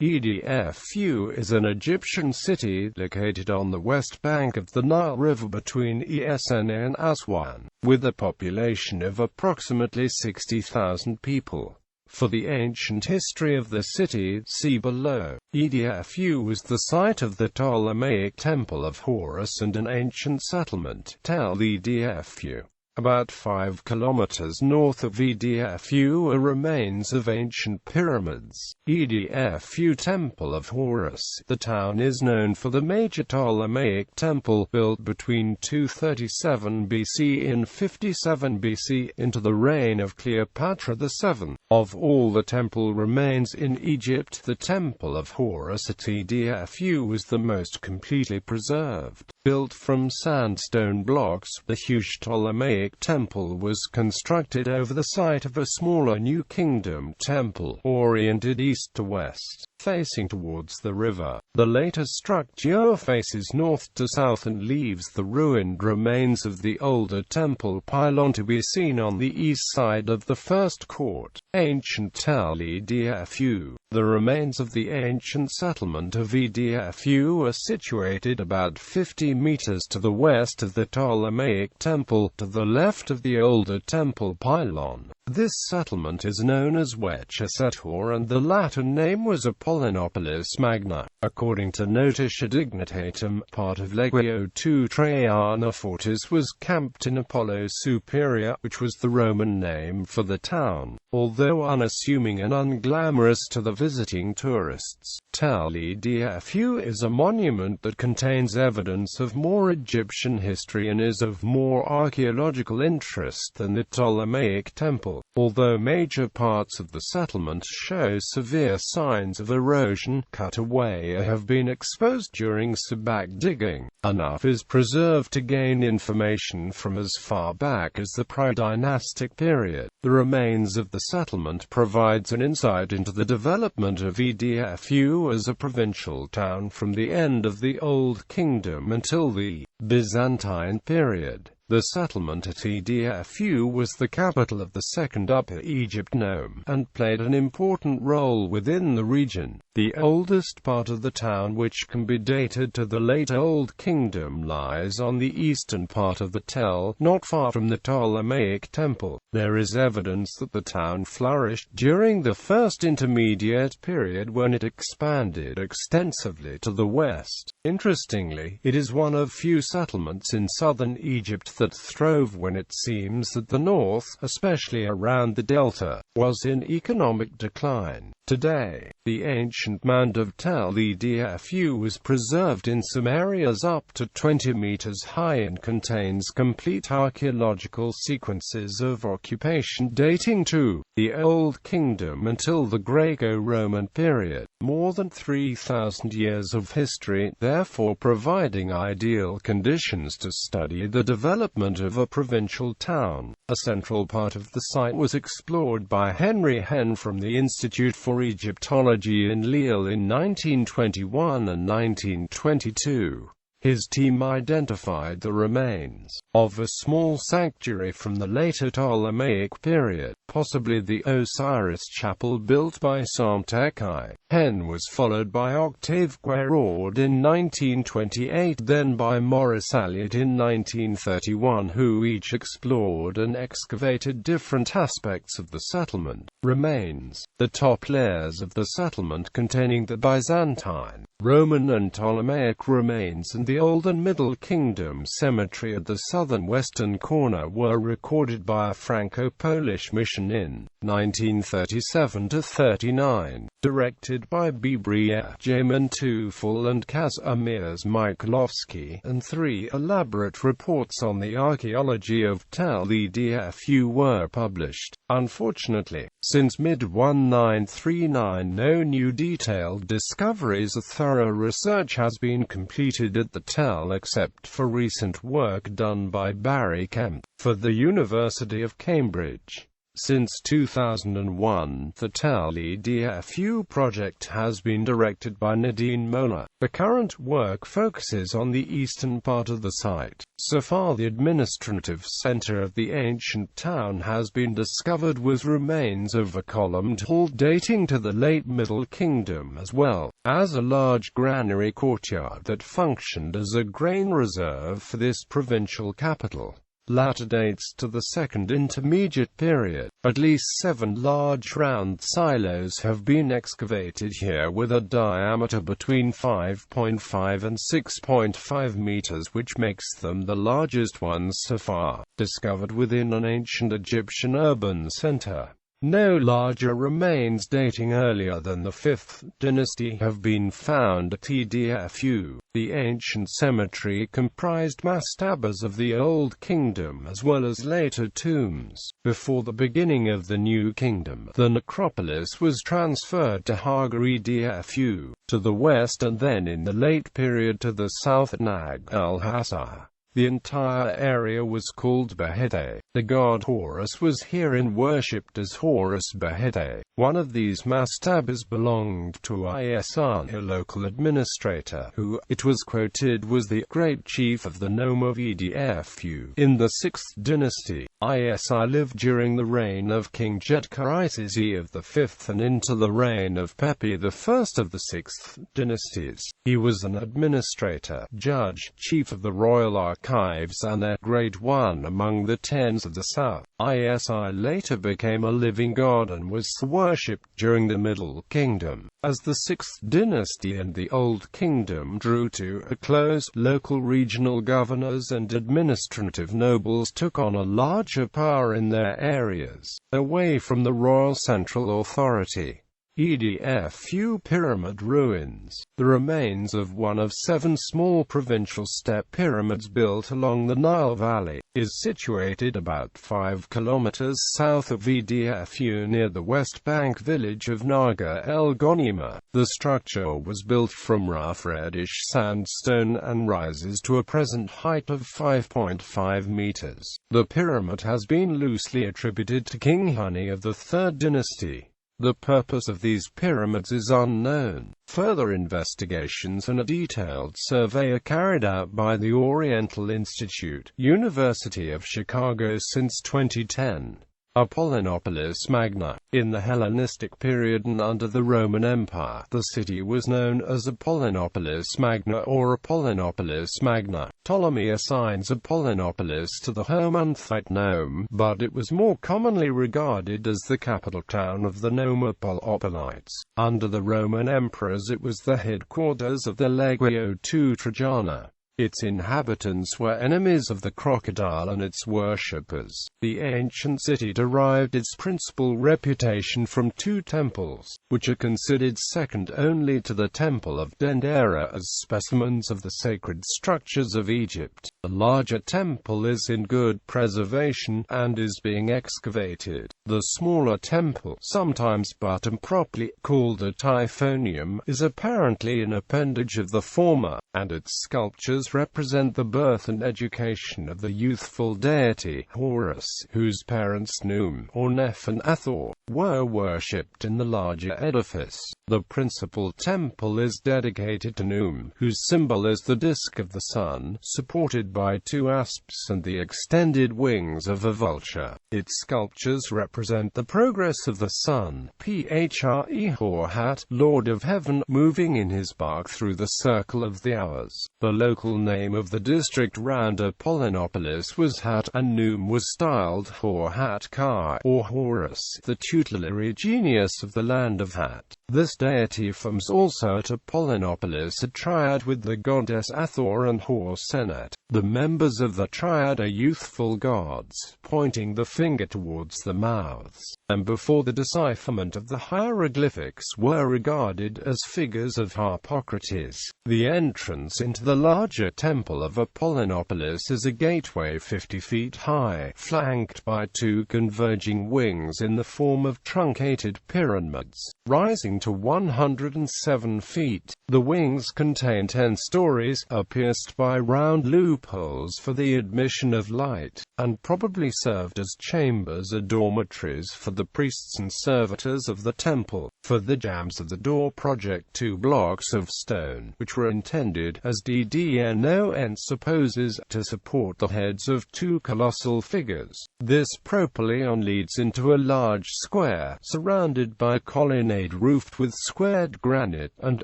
Edfu is an Egyptian city located on the west bank of the Nile River between Esna and Aswan, with a population of approximately 60,000 people. For the ancient history of the city, see below. Edfu was the site of the Ptolemaic Temple of Horus and an ancient settlement, Edfu. About 5 kilometers north of Edfu are remains of ancient pyramids. Edfu Temple of Horus. The town is known for the major Ptolemaic temple, built between 237 BC and 57 BC into the reign of Cleopatra VII. Of all the temple remains in Egypt, the Temple of Horus at Edfu was the most completely preserved. Built from sandstone blocks, the huge Ptolemaic temple was constructed over the site of a smaller New Kingdom temple, oriented east to west, facing towards the river. The later structure faces north to south and leaves the ruined remains of the older temple pylon to be seen on the east side of the first court. Ancient Edfu. The remains of the ancient settlement of Edfu are situated about 50 meters to the west of the Ptolemaic temple, to the left of the older temple pylon. This settlement is known as Wechesetor, and the Latin name was Apollinopolis Magna. According to Notitia Dignitatum, part of Legio II Traiana Fortis was camped in Apollo Superior, which was the Roman name for the town, although unassuming and unglamorous to the visiting tourists. Edfu is a monument that contains evidence of more Egyptian history and is of more archaeological interest than the Ptolemaic Temple. Although major parts of the settlement show severe signs of erosion, cut away or have been exposed during sebac digging, enough is preserved to gain information from as far back as the pre-dynastic period. The remains of the settlement provides an insight into the development of Edfu as a provincial town from the end of the Old Kingdom until the Byzantine period. The settlement at Edfu was the capital of the Second Upper Egypt nome, and played an important role within the region. The oldest part of the town, which can be dated to the late Old Kingdom, lies on the eastern part of the Tel, not far from the Ptolemaic Temple. There is evidence that the town flourished during the First Intermediate period, when it expanded extensively to the west. Interestingly, it is one of few settlements in southern Egypt that throve when it seems that the north, especially around the delta, was in economic decline. Today, the ancient mound of Tel Edfu was preserved in some areas up to 20 meters high and contains complete archaeological sequences of occupation dating to the Old Kingdom until the Greco-Roman period. More than 3,000 years of history, therefore providing ideal conditions to study the development of a provincial town. A central part of the site was explored by Henry Henn from the Institute for Egyptology in Lille in 1921 and 1922. His team identified the remains of a small sanctuary from the later Ptolemaic period, possibly the Osiris Chapel built by Samtekai. Henn was followed by Octave Guéraud in 1928, then by Maurice Alliot in 1931, who each explored and excavated different aspects of the settlement. Remains. The top layers of the settlement, containing the Byzantine, Roman and Ptolemaic remains and the Old and Middle Kingdom cemetery at the southern western corner, were recorded by a Franco-Polish mission in 1937–39, directed by Bibria, Jamin Tufel and Kazimierz Michalowski, and 3 elaborate reports on the archaeology of Tel Edfu were published. Unfortunately, since mid-1939 no new detailed discoveries or thorough research has been completed at the Tel, except for recent work done by Barry Kemp for the University of Cambridge. Since 2001, the Tel-Edfu project has been directed by Nadine Mola. The current work focuses on the eastern part of the site. So far, the administrative center of the ancient town has been discovered with remains of a columned hall dating to the late Middle Kingdom, as well as a large granary courtyard that functioned as a grain reserve for this provincial capital. Latter dates to the Second Intermediate Period. At least 7 large round silos have been excavated here with a diameter between 5.5 and 6.5 meters, which makes them the largest ones so far discovered within an ancient Egyptian urban center. No larger remains dating earlier than the 5th dynasty have been found at Edfu. The ancient cemetery comprised mastabas of the Old Kingdom as well as later tombs. Before the beginning of the New Kingdom, the necropolis was transferred to Hagar Edfu, to the west, and then in the late period to the south at Nag el-Hassar. The entire area was called Behete. The god Horus was herein worshipped as Horus Behete. One of these mastabas belonged to Isewell, a local administrator, who, it was quoted, was the great chief of the nome of Edfu. In the 6th dynasty, Isewell lived during the reign of King Djedka V and into the reign of Pepi I of the 6th dynasties. He was an administrator, judge, chief of the royal archives, and a great one among the Tens of the South. Isewell later became a living god and was worshipped during the Middle Kingdom. As the 6th dynasty and the Old Kingdom drew to a close, local regional governors and administrative nobles took on a larger power in their areas, away from the royal central authority. Edfu pyramid ruins. The remains of one of 7 small provincial step pyramids built along the Nile Valley, is situated about 5 kilometers south of Edfu near the west bank village of Naga el Ghanima. The structure was built from rough reddish sandstone and rises to a present height of 5.5 meters. The pyramid has been loosely attributed to King Huni of the 3rd dynasty. The purpose of these pyramids is unknown. Further investigations and a detailed survey are carried out by the Oriental Institute, University of Chicago since 2010. Apollinopolis Magna. In the Hellenistic period and under the Roman Empire, the city was known as Apollinopolis Magna or Apollinopolis Magna. Ptolemy assigns Apollinopolis to the Hermonthite nome, but it was more commonly regarded as the capital town of the nome Apollopolites. Under the Roman emperors it was the headquarters of the Legio II Trajana. Its inhabitants were enemies of the crocodile and its worshippers. The ancient city derived its principal reputation from 2 temples, which are considered second only to the Temple of Dendera as specimens of the sacred structures of Egypt. The larger temple is in good preservation, and is being excavated. The smaller temple, sometimes but improperly called a Typhonium, is apparently an appendage of the former, and its sculptures represent the birth and education of the youthful deity Horus, whose parents Num, or Nef and Hathor, were worshipped in the larger edifice. The principal temple is dedicated to Num, whose symbol is the disk of the sun, supported by 2 asps and the extended wings of a vulture. Its sculptures represent the progress of the sun, Phre-Hat, Lord of Heaven, moving in his bark through the circle of the hours. The local name of the district round Apollinopolis was Hat, and Num was styled Hor-Hat-Kai, or Horus, the tutelary genius of the land of Hat. This deity forms also at Apollinopolis a triad with the goddess Hathor and Hor-Senet. The members of the triad are youthful gods, pointing the finger towards the mouths, and before the decipherment of the hieroglyphics were regarded as figures of Harpocrates. The entrance into the larger temple of Apollinopolis is a gateway 50 feet high, flanked by 2 converging wings in the form of truncated pyramids, rising to 107 feet. The wings contain 10 stories, are pierced by round loopholes for the admission of light. and probably served as chambers or dormitories for the priests and servitors of the temple. For the jambs of the door project, 2 blocks of stone, which were intended, as DDNON supposes, to support the heads of 2 colossal figures. This propylaeon leads into a large square, surrounded by a colonnade roofed with squared granite, and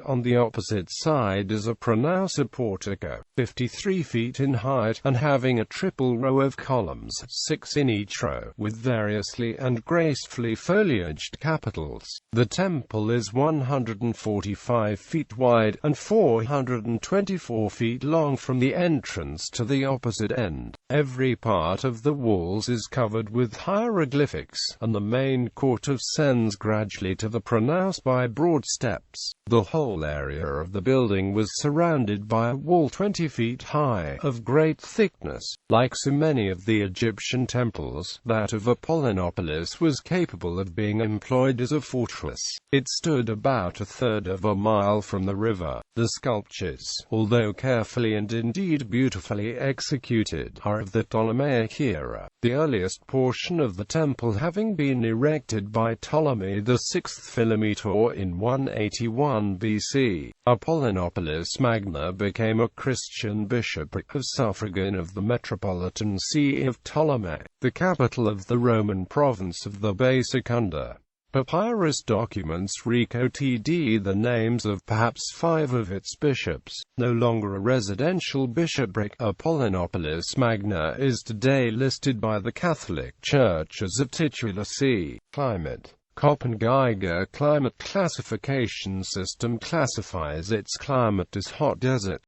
on the opposite side is a pronaos portico, 53 feet in height, and having a triple row of columns, 6 in each row, with variously and gracefully foliaged capitals. The temple is 145 feet wide, and 424 feet long from the entrance to the opposite end. Every part of the walls is covered with hieroglyphics, and the main court ascends gradually to the pronaos by broad steps. The whole area of the building was surrounded by a wall 20 feet high, of great thickness. Like so many of the Egyptian temples, that of Apollinopolis was capable of being employed as a fortress. It stood about a third of a mile from the river. The sculptures, although carefully and indeed beautifully executed, are of the Ptolemaic era, the earliest portion of the temple having been erected by Ptolemy VI Philometor in 181 BC. Apollinopolis Magna became a Christian bishopric of Suffragan of the Metropolitan See of Ptolemy, the capital of the Roman province of the Bay Secunda. Papyrus documents recount the names of perhaps 5 of its bishops. No longer a residential bishopric, Apollinopolis Magna is today listed by the Catholic Church as a titular see. Climate. Köppen-Geiger climate classification system classifies its climate as hot desert.